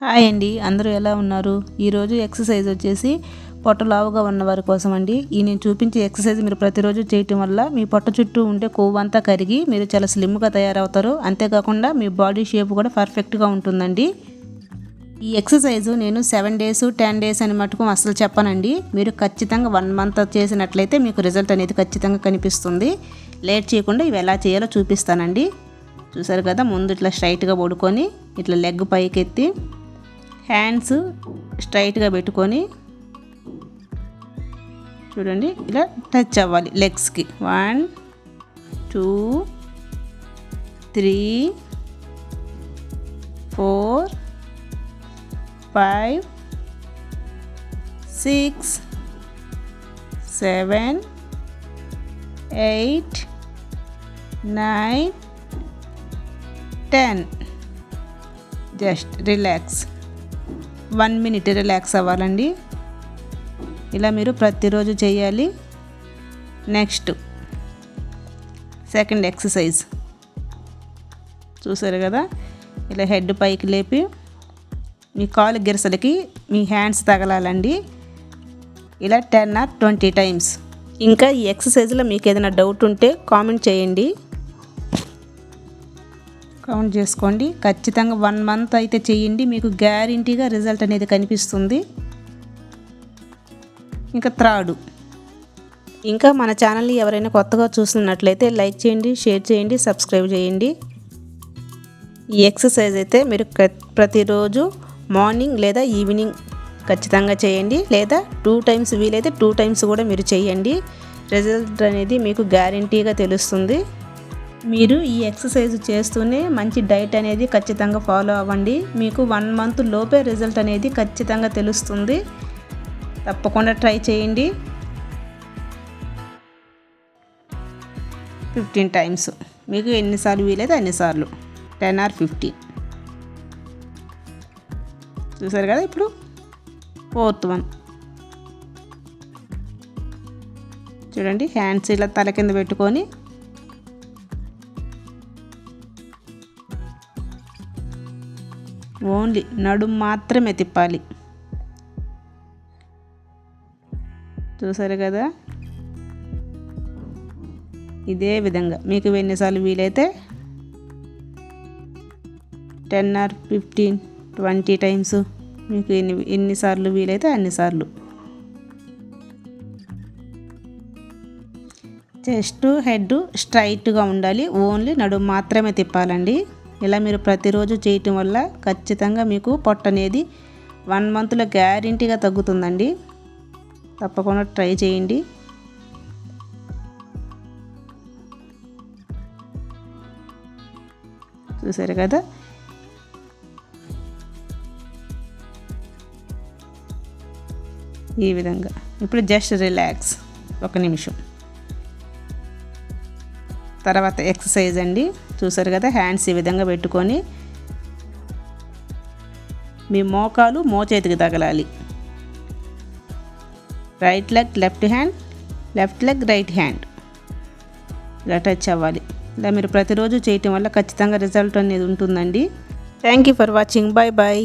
Hi అండి, అందరూ ఎలా ఉన్నారు? ఈరోజు ఎక్సర్సైజ్ వచ్చేసి పొట్ట లావుగా ఉన్న వారి కోసం అండి. నేను చూపించే ఎక్సర్సైజ్ మీరు ప్రతిరోజు చేయటం వల్ల మీ పొట్ట చుట్టూ ఉండే కొవ్వు అంతా కరిగి మీరు చాలా స్లిమ్గా తయారవుతారు. అంతేకాకుండా మీ బాడీ షేప్ కూడా పర్ఫెక్ట్గా ఉంటుందండి. ఈ ఎక్సర్సైజ్ నేను 7 డేస్ 10 డేస్ అని మటుకు అసలు చెప్పనండి. మీరు ఖచ్చితంగా 1 మంత్ చేసినట్లయితే మీకు రిజల్ట్ అనేది ఖచ్చితంగా కనిపిస్తుంది. లేట్ చేయకుండా ఇవి ఎలా చేయాలో చూపిస్తానండి. చూసారు కదా, ముందు ఇట్లా స్ట్రైట్గా పడుకొని ఇట్లా లెగ్ పైకెత్తి హ్యాండ్స్ స్ట్రైట్గా పెట్టుకొని చూడండి, ఇలా టచ్ అవ్వాలి లెగ్స్కి. 1 2 3 4 5 6 7 8 9 10. Just relax. 1 మినిట్ రిలాక్స్ అవ్వాలండి. ఇలా మీరు ప్రతిరోజు చేయాలి. నెక్స్ట్ సెకండ్ ఎక్సర్సైజ్ చూసారు కదా, ఇలా హెడ్ పైకి లేపి మీ కాలు గిరసలకి మీ హ్యాండ్స్ తగలాలండి. ఇలా 10 or 20 టైమ్స్. ఇంకా ఈ ఎక్సర్సైజ్లో మీకు ఏదైనా డౌట్ ఉంటే కామెంట్ చేయండి, కౌంట్ చేసుకోండి. ఖచ్చితంగా 1 మంత్ అయితే చేయండి, మీకు గ్యారంటీగా రిజల్ట్ అనేది కనిపిస్తుంది. ఇంకా థర్డ్, ఇంకా మన ఛానల్ని ఎవరైనా కొత్తగా చూస్తున్నట్లయితే లైక్ చేయండి, షేర్ చేయండి, సబ్స్క్రైబ్ చేయండి. ఈ ఎక్సర్సైజ్ అయితే మీరు ప్రతిరోజు మార్నింగ్ లేదా ఈవినింగ్ ఖచ్చితంగా చేయండి, లేదా 2 టైమ్స్ వీలైతే 2 టైమ్స్ కూడా మీరు చేయండి. రిజల్ట్ అనేది మీకు గ్యారంటీగా తెలుస్తుంది. మీరు ఈ ఎక్సర్సైజ్ చేస్తూనే మంచి డైట్ అనేది ఖచ్చితంగా ఫాలో అవ్వండి. మీకు 1 మంత్ లోపే రిజల్ట్ అనేది ఖచ్చితంగా తెలుస్తుంది. తప్పకుండా ట్రై చేయండి. 15 టైమ్స్, మీకు ఎన్నిసార్లు వీలైతే అన్నిసార్లు, 10 or 15. చూసారు కదా. ఇప్పుడు 4th one చూడండి, హ్యాండ్స్ ఇలా తల కింద పెట్టుకొని ఓన్లీ నడుము మాత్రమే తిప్పాలి. చూసారు కదా. ఇదే విధంగా మీకు ఎన్నిసార్లు వీలైతే 10 or 15 20 టైమ్స్, మీకు ఎన్నిసార్లు వీలైతే అన్నిసార్లు. చెస్ట్ హెడ్ స్ట్రైట్గా ఉండాలి, ఓన్లీ నడుము మాత్రమే తిప్పాలండి. ఇలా మీరు ప్రతిరోజు చేయటం వల్ల ఖచ్చితంగా మీకు పొట్ట అనేది 1 మంత్లో గ్యారంటీగా తగ్గుతుందండి. తప్పకుండా ట్రై చేయండి. చూసారు కదా. ఈ విధంగా ఇప్పుడు జస్ట్ రిలాక్స్ 1 నిమిషం. తర్వాత ఎక్సర్సైజ్ అండి. చూసారు కదా, హ్యాండ్స్ ఈ విధంగా పెట్టుకొని మీ మోకాలు మోచేతికి తగలాలి. Right leg left hand, left leg right hand, ఇలా టచ్ అవ్వాలి. ఇలా మీరు ప్రతిరోజు చేయటం వల్ల ఖచ్చితంగా రిజల్ట్ అనేది ఉంటుందండి. Thank you for watching. Bye bye.